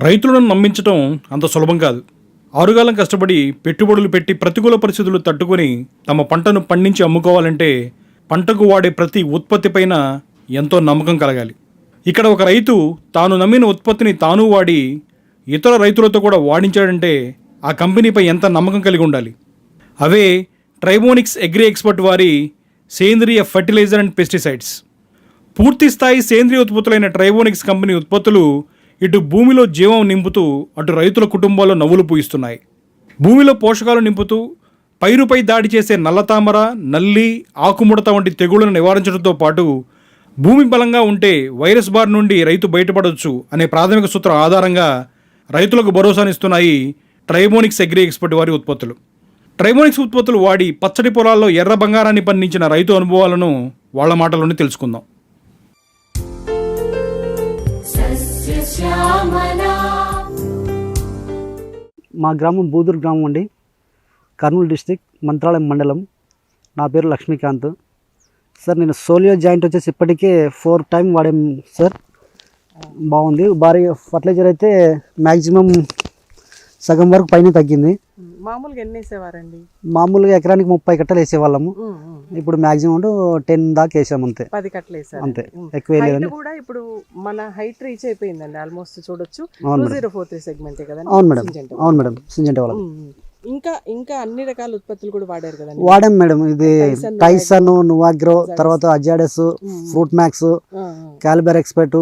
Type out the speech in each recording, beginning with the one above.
రైతులను నమ్మించడం అంత సులభం కాదు. ఆరుగాలం కష్టపడి పెట్టుబడులు పెట్టి ప్రతికూల పరిస్థితులు తట్టుకొని తమ పంటను పండించి అమ్ముకోవాలంటే పంటకు వాడే ప్రతి ఉత్పత్తి పైన ఎంతో నమ్మకం కలగాలి. ఇక్కడ ఒక రైతు తాను నమ్మిన ఉత్పత్తిని తాను వాడి ఇతర రైతులతో కూడా వాడించాడంటే ఆ కంపెనీపై ఎంత నమ్మకం కలిగి ఉండాలి. అవే ట్రైబోనిక్స్ అగ్రి ఎక్స్పర్ట్ వారి సేంద్రియ ఫర్టిలైజర్ అండ్ పెస్టిసైడ్స్. పూర్తి స్థాయి సేంద్రియ ఉత్పత్తులైన ట్రైబోనిక్స్ కంపెనీ ఉత్పత్తులు ఇటు భూమిలో జీవం నింపుతూ అటు రైతుల కుటుంబాల్లో నవ్వులు పూయిస్తున్నాయి. భూమిలో పోషకాలు నింపుతూ పైరుపై దాడి చేసే నల్లతామర, నల్లి, ఆకుముడత వంటి తెగుళ్లను నివారించడంతో పాటు భూమి బలంగా ఉంటే వైరస్ బారి నుండి రైతు బయటపడవచ్చు అనే ప్రాథమిక సూత్రం ఆధారంగా రైతులకు భరోసానిస్తున్నాయి ట్రైబోనిక్స్ అగ్రి ఎక్స్పర్ట్ వారి ఉత్పత్తులు. ట్రైబోనిక్స్ ఉత్పత్తులు వాడి పచ్చడి పొలాల్లో ఎర్ర బంగారాన్ని పండించిన రైతు అనుభవాలను వాళ్ళ మాటల్లోనే తెలుసుకుందాం. మా గ్రామం బూదూరు గ్రామం అండి, కర్నూలు డిస్టిక్, మంత్రాలయం మండలం. నా పేరు లక్ష్మీకాంత్ సార్. నేను సోలియో జాయింట్ వచ్చేసి ఇప్పటికే 4 టైం వాడాం సార్. బాగుంది. భారీ ఫర్టిలైజర్ అయితే మ్యాక్సిమం సగం వరకు పైన తగ్గింది. మామూలుగా ఎన్ని వేసేవారండి? మామూలుగా ఎకరానికి 30 కట్టలు వేసేవాళ్ళము. ఇప్పుడు మ్యాక్సిమం 10 దాకా వేసాము అంతే. 10 కట్టలు వేసారు అంతే, ఎక్కువ వేయలేదండి. కూడా ఇప్పుడు మన హైట్ రీచ్ అయిపోయిందండి ఆల్మోస్ట్. చూడొచ్చు 2043 సెగ్మెంట్ కదండి. అవును మేడం, అవును మేడం, సింజెంటా వాళ్ళ. ఇంకా అన్ని రకాల ఉత్పత్తులు కూడా వాడారు కదండి. వాడాం మేడం. ఇది టైసన్, నువాగ్రో, తర్వాత అజాడస్, fruit max, caliber expert,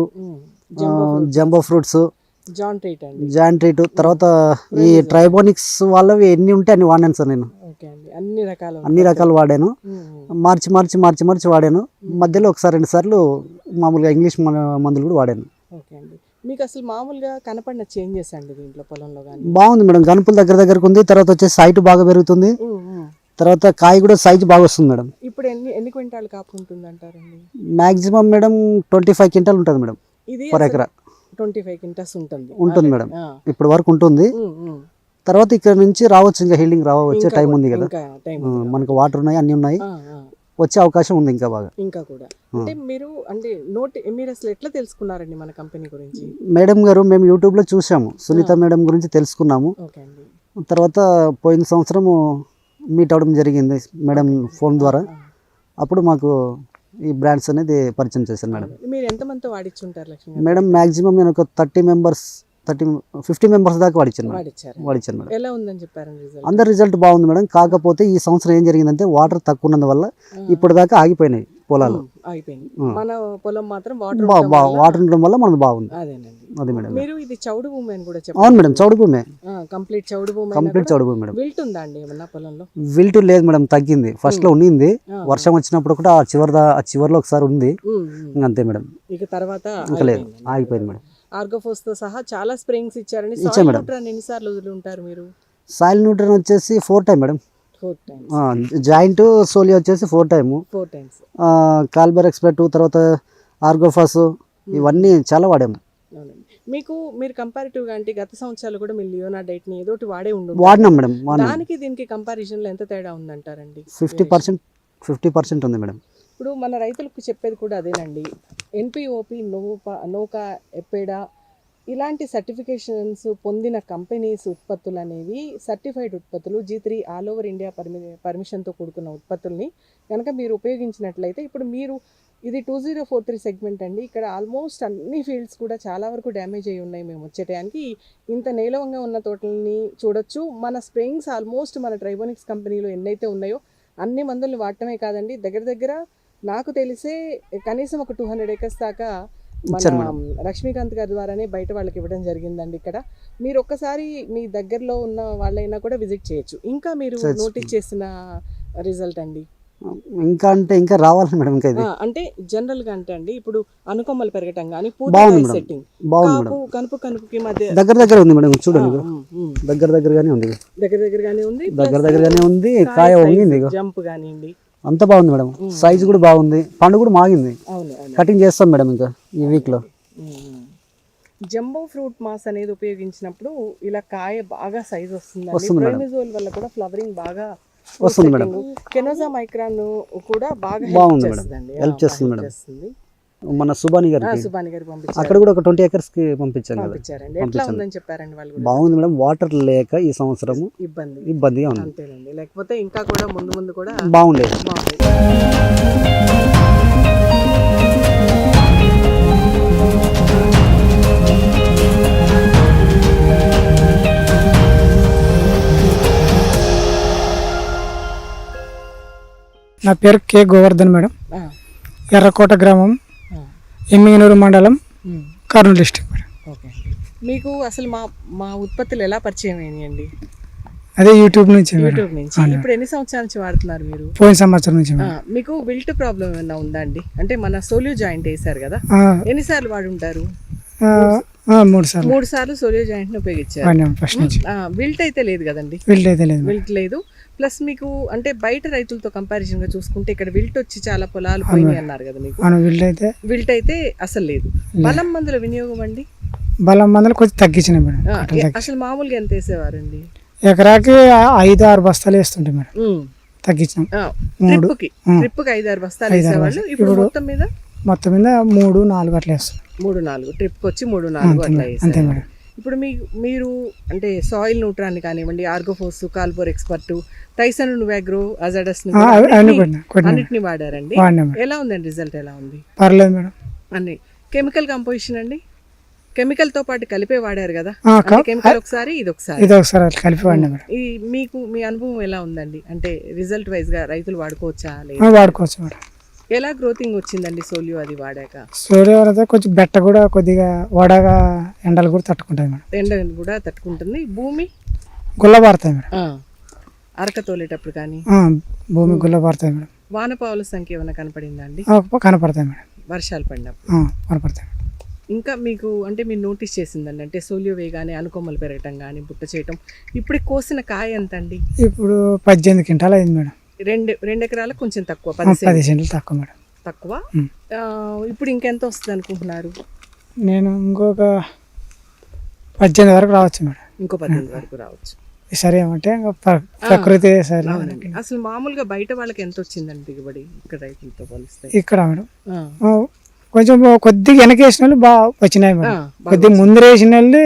jumbo fruits, జాన్ ట్రీట్, తర్వాత ఈ ట్రైబోనిక్స్ వాళ్ళవి ఎన్ని ఉంటే అన్ని వాడాను సార్. నేను అన్ని రకాలు వాడాను. మార్చి వాడాను. మధ్యలో ఒకసారి 2 సార్లు మామూలుగా ఇంగ్లీష్ మందులు కూడా వాడాను. మీకు అసలు మామూలుగా కనపడిన చేంజెస్ అండి దీంట్లో పొలంలో? బాగుంది మేడం. గనుపులు దగ్గరకు ఉంది. తర్వాత వచ్చేసి హైట్ బాగా పెరుగుతుంది. తర్వాత కాయ కూడా సైజు బాగా వస్తుంది మేడం. ఇప్పుడు ఎన్ని క్వింటాలు కాపు ఉంటుంది అంటారండి? మాక్సిమం మేడం 25 క్వింటాల్ ఉంటుంది మేడం పర్ ఎకరా. 25 క్వింటాల్స్ ఉంటుంది మేడం. ఇప్పటి వరకు ఉంటుంది. తర్వాత ఇక్కడ నుంచి రావచ్చు, ఇంకా హీల్డింగ్ వచ్చే టైం ఉంది కదా మనకు. వాటర్ ఉన్నాయి, అన్ని ఉన్నాయి, వచ్చే అవకాశం ఉంది ఇంకా బాగా. ఇంకా కూడా అంటే మీరు అసలు ఎట్లా తెలుసుకున్నారండి మన కంపెనీ గురించి? మేడం గారు, మేము యూట్యూబ్ లో చూసాము, సునీత మేడం గురించి తెలుసుకున్నాము. తర్వాత పోయిన సంవత్సరం మీట్ అవడం జరిగింది మేడం ఫోన్ ద్వారా. అప్పుడు మాకు ఈ బ్రాండ్స్ అనేది పరిచయం చేశాను మేడం. మీరు ఎంతమందితో వాడిచ్చుంటారు లక్ష్మి మేడం? మాక్సిమం నేను ఒక 50 మెంబర్స్ దాకా వాడిచ్చాను మేడం. ఎలా ఉందని చెప్పారు? అందరి రిజల్ట్ బాగుంది మేడం. కాకపోతే ఈ సంవత్సరం ఏం జరిగిందంటే వాటర్ తక్కువ ఉన్నందు వల్ల ఇప్పుడు దాకా ఆగిపోయినాయి పొలాలు. మన పొలం మాత్రం వాటర్ ఉండడం వల్ల మనది బాగుంది. అదే మేడం. మీరు ఇది చౌడు భూమి అని కూడా చెప్పారు. అవును మేడం, చౌడు భూమి. కంప్లీట్ చౌడు భూమి మేడం. విల్ట్ ఉందా అండి ఏమన్నా పొలంలో? విల్ట్ లేదు మేడం, తగ్గింది. ఫస్ట్ లో ఉండింది, వర్షం వచ్చినప్పుడు కూడా ఆ చివరిలో ఒకసారి ఉంది, అంతే మేడం. ఇక తర్వాత ఇంకా లేదు, ఆగిపోయింది మేడం. ఆర్గోఫోస్ తో సహా చాలా స్ప్రేయింగ్స్ ఇచ్చారండి. ఎన్నిసార్లు వదులుంటారు మీరు? సాయిల్ న్యూట్రన్ వచ్చేసి 4 టైం మేడం. జాయింట్ సోలియో వచ్చేసి 4 టైమ్స్. కాల్బర్ ఎక్స్పర్ట్, తర్వాత ఆర్గోఫాస్, ఇవన్నీ చాలా వాడాము. మీరు కంపారిటివ్ గా అంటే గత సంవత్సరాలు కూడా మీరు లియోనా డైట్ ని ఏదో వాడినాం మేడం. దానికి దీనికి కంపారిజన్ లో ఎంత తేడా ఉందంటారండి? 50% ఉంది మేడం. ఇప్పుడు మన రైతులకు చెప్పేది కూడా అదేనండి. ఎన్పిఓపి, నోకా, ఎపెడా ఇలాంటి సర్టిఫికేషన్స్ పొందిన కంపెనీస్ ఉత్పత్తులు అనేవి సర్టిఫైడ్ ఉత్పత్తులు, G3 ఆల్ ఓవర్ ఇండియా పర్మిషన్తో కూడుకున్న ఉత్పత్తుల్ని కనుక మీరు ఉపయోగించినట్లయితే, ఇప్పుడు మీరు ఇది 2043 సెగ్మెంట్ అండి. ఇక్కడ ఆల్మోస్ట్ అన్ని ఫీల్డ్స్ కూడా చాలా వరకు డ్యామేజ్ అయ్యి ఉన్నాయి. మేము వచ్చే టైంకి ఇంత నీలవంగా ఉన్న తోటలని చూడొచ్చు. మన స్ప్రేయింగ్స్ ఆల్మోస్ట్ మన ట్రైబోనిక్స్ కంపెనీలో ఎన్నైతే ఉన్నాయో అన్ని మందుల్ని వాడటమే కాదండి, దగ్గర నాకు తెలిసే కనీసం ఒక 200 acres దాకా మన లక్ష్మీకాంత్ గారి ద్వారానే బయట వాళ్ళకి ఇవ్వడం జరిగిందండి. ఇక్కడ మీరు ఒక్కసారి మీ దగ్గరలో ఉన్న వాళ్ళైనా కూడా విజిట్ చేయొచ్చు. ఇంకా మీరు నోటీస్ చేసిన రిజల్ట్ అండి? ఇంకా రావాలి మేడం. అంటే జనరల్ గా అంటే అండి, ఇప్పుడు అనుకొమ్మలు పెరగటం కానీ, సెట్టింగ్, కనుపుకి మధ్య దగ్గర ఉంది మేడం. చూడండి, దగ్గరగానే ఉంది. కాయ వంగింది, జంప్ కానివ్వండి, అంత బాగుంది మేడం. సైజు కూడా బాగుంది, పండు కూడా మాగింది. కటింగ్ చేస్తాం మేడం ఇంకా ఈ వీక్ లో. జంబో ఫ్రూట్ మాస్ అనేది ఉపయోగించినప్పుడు ఇలా కాయ బాగా సైజ్ వస్తుంది. ప్రోమిజోల్ వల్ల కూడా ఫ్లవరింగ్ బాగా వస్తుంది మేడం. కెనోజా మైక్రాన్ కూడా బాగా బాగుంది మేడం, హెల్ప్ చేస్తుంది మేడం. మన సుబాని గారికి సుబాని గారు పంపించారు, అక్కడ కూడా ఒక 20 acres కి పంపించాం కదా. పంపించారండి. ఎట్లా ఉందని చెప్పారండి వాళ్ళు కూడా? బాగుంది మేడం, వాటర్ లేక ఈ సంవత్సరం ఇబ్బందిగా ఉంది. అంతేనండి, లేకపోతే ఇంకా కూడా ముందు కూడా బాగుండేది. బాగుంది. నా పేరు కె గోవర్ధన్ మేడం, ఆ, ఎర్రకోట గ్రామం, ఆ, ఎమ్మిగనూరు మండలం, ఉమ్, కర్నూలు డిస్ట్రిక్ట్ మేడం. ఓకే. మీకు అసలు మా ఉత్పత్తులు ఎలా పరిచయం అయినాయండి? అదే యూట్యూబ్ నుంచి మేడం. యూట్యూబ్ నుంచి. ఇప్పుడు ఎన్ని సంవత్సరాల నుంచి వాడుతున్నారు మీరు? పోయిన సంవత్సరం నుంచి మేడం. మీకు విల్ట్ ప్రాబ్లం ఏమైనా ఉందా అండి? అంటే మన సోలియో జాయింట్ వేసారు కదా, ఆ, ఎన్నిసార్లు వాడి ఉంటారు? ఆ, 3 సార్లు 3 సార్లు సోలియో జాయింట్ ని ఉపయోగించారు. వాడినాం ఫస్ట్ నుంచి. విల్ట్ అయితే లేదు కదండి? వీల్డ్ అయితే లేదు మేడం. విల్ట్ లేదు. ప్లస్ మీకు అంటే బయట రైతులతో కంపారిజన్ గా చూసుకుంటే ఇక్కడ విల్ట్ వచ్చి చాలా పొలాలు పోయినాయి అన్నారు కదా మీకు. మనం వీల్డ్ అయితే విల్ట్ అయితే అసలు లేదు. బలం మందుల వినియోగం అండి? బలం మందులు కొంచెం తగ్గించిన మేడం. కట్టలు తగ్గి అసలు మామూలుగా ఎంత వేసేవారండి? ఎకరాకి 5-6 బస్తాలు వేస్తుంటాయి మేడం. తగ్గించినాం. ట్రిప్కి 5-6 బస్తాలు వేసేవాళ్ళు. ఇప్పుడు మొత్తం మీద 3-4 అట్లా వేస్తాం. 3-4 ట్రిప్కి వచ్చి 3-4 అట్లా అంతే వేసారు. మేడం. ఇప్పుడు మీరు అంటే సాయిల్ న్యూట్రాన్ని కానివ్వండి, ఆర్గోఫోర్స్, కాల్పోర్ ఎక్స్పర్ట్, టైసన్ నువాగ్రో, అజాడస్ అవన్నీ కొట్టినా అన్నిటిని వాడారండి. వాడినా మేడం. ఎలా ఉందండి రిజల్ట్? ఎలా ఉంది? పర్లేదు మేడం. అన్ని కెమికల్ కంపోజిషన్ అండి? కెమికల్ తో పాటు కలిపే వాడారు కదా, ఆ, కెమికల్ ఒకసారి ఇది ఒకసారి. ఇది ఒకసారి అట్లా కలిపి వాడినా మేడం. మీ అనుభవం ఎలా ఉందండి? అంటే రిజల్ట్ వైజ్ గా రైతులు వాడుకోవచ్చా ఆ, లేదా? వాడుకోవచ్చు మేడం. ఎలా గ్రోతింగ్ వచ్చిందండి సోలియో అది వాడాక? సూర్యవరద కొంచెం బెట్ట కూడా కొద్దిగా వడగా ఎండలు కూడా తట్టుకుంటుంది మేడం. ఎండ కూడా తట్టుకుంటుంది. భూమి గుల్ల పారుతాయి మేడం. అరక తోలేటప్పుడు కానీ భూమి గుల్ల పారుతాయి మేడం. వానపావుల సంఖ్య ఏమైనా కనపడిందా అండి కనపడతాయి మేడం. వర్షాలు పడినప్పుడు? కనపడతాయి మేడం. ఇంకా మీకు అంటే మీరు నోటీస్ చేసిందండి అంటే సోలియో వేగానే అనుకొమ్మలు పెరగటం కానీ, బుట్ట చేయటం. ఇప్పుడు కోసిన కాయ ఎంత అండి? ఇప్పుడు 18 క్వింటాలు అయింది మేడం. 2 ఎకరాలకు కొంచెం తక్కువ, 10 సెంట్లు తక్కువ మేడం. తక్కువ. ఇప్పుడు ఇంకెంత వస్తుంది అనుకుంటున్నారు? నేను ఇంకొక 18 వరకు రావచ్చు మేడం. ఇంకో 18 వరకు రావచ్చు. సరే ఏమంటే ఇంకా ప్రకృతి సరే. అవునండి. అసలు మామూలుగా బయట వాళ్ళకి ఎంత వచ్చిందండి దిగుబడి ఇక్కడ రైతులతో పోలిస్తే? ఇక్కడ మేడం కొంచెం కొద్దిగా వెనకేసిన వాళ్ళు బాగా వచ్చినాయి మేడం. కొద్దిగా ముందు వేసిన వాళ్ళు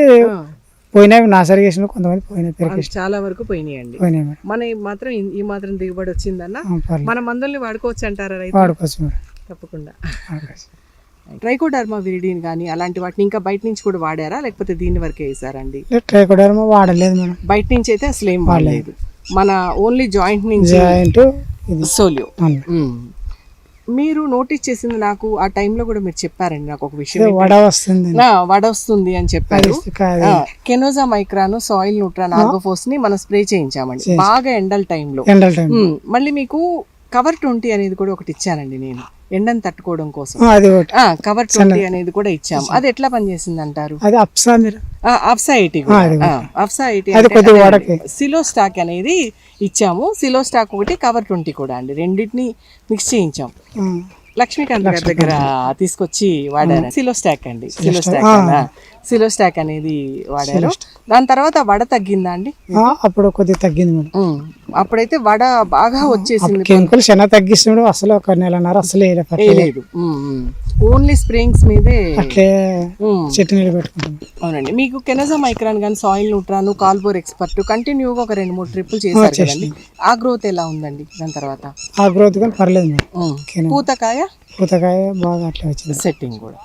పోయినాయి, నాసరి వేసిన వాళ్ళు కొంతమంది పోయినాయి, చాలా వరకు పోయినాయండి. పోయినాయి మేడం. మన మాత్రం ఈ మాత్రం దిగుబడి వచ్చిందన్న మన మందుల్ని వాడుకోవచ్చు అంటారా రైతు? వాడుకోవచ్చు మేడం, తప్పకుండా. వాడుకోవచ్చు. ట్రైకోడర్మా విరిడిన్ కానీ అలాంటి వాటిని ఇంకా బయట నుంచి కూడా వాడారా, లేకపోతే దీని వరకే వేసారండి? ట్రైకోడర్మా వాడలేదు మేడం. బయట నుంచి అయితే అసలు ఏం వాడలేదు. మన ఓన్లీ జాయింట్ నుంచి జాయింట్ సోలియో. మీరు నోటీస్ చేసింది నాకు ఆ టైంలో కూడా మీరు చెప్పారండి నాకు ఒక విషయం, వడ వస్తుంది, వడ వస్తుంది అని చెప్పారు. కెనోజా మైక్రాను, సాయిల్ న్యూట్రాన్, ఆర్గోఫోస్ ని మనం స్ప్రే చేయించామండి బాగా ఎండల టైంలో. మళ్ళీ మీకు కవర్ 20 అనేది కూడా ఒకటి ఇచ్చానండి నేను, ఎండను తట్టుకోవడం కోసం. కవర్ 20 అనేది కూడా ఇచ్చాము. అది ఎట్లా పనిచేసింది అంటారు? అది అప్సా 80 సిలో స్టాక్ అనేది ఇచ్చాము. సిలో స్టాక్ ఒకటి, కవర్ 20 కూడా అండి, రెండింటిని మిక్స్ చేయించాం. లక్ష్మీకాంత్ గారి దగ్గర తీసుకొచ్చి వాడారు. సిలో స్టాక్ అండి, సిలో స్టాక్ అనేది వాడారు. దాని తర్వాత వడ తగ్గిందా అండి? అప్పుడు కొద్దిగా తగ్గింది మేడం. అప్పుడైతే వడ బాగా వచ్చేసింది. కెమికల్ చాలా తగ్గిస్తున్నాడు, అసలు ఒక నెలన్నర అసలు లేదు. ఓన్లీ స్ప్రేయింగ్స్ మీదే అట్లే చెట్టు నీళ్ళు పెట్టుకుంటాం. అవునండి. మీకు కెనోజా మైక్రాన్ కానీ, సాయిల్ న్యూట్రాన్, కాల్పోర్ ఎక్స్పర్ట్ కంటిన్యూగా ఒక 2-3 ట్రిప్పులు చేశారు కదండి. ఆ గ్రోత్ ఎలా ఉందండి దాని తర్వాత? ఆ గ్రోత్ కానీ పర్లేదు మేడం. పూతకాయ బాగా అట్లా వచ్చింది, సెట్టింగ్ కూడా.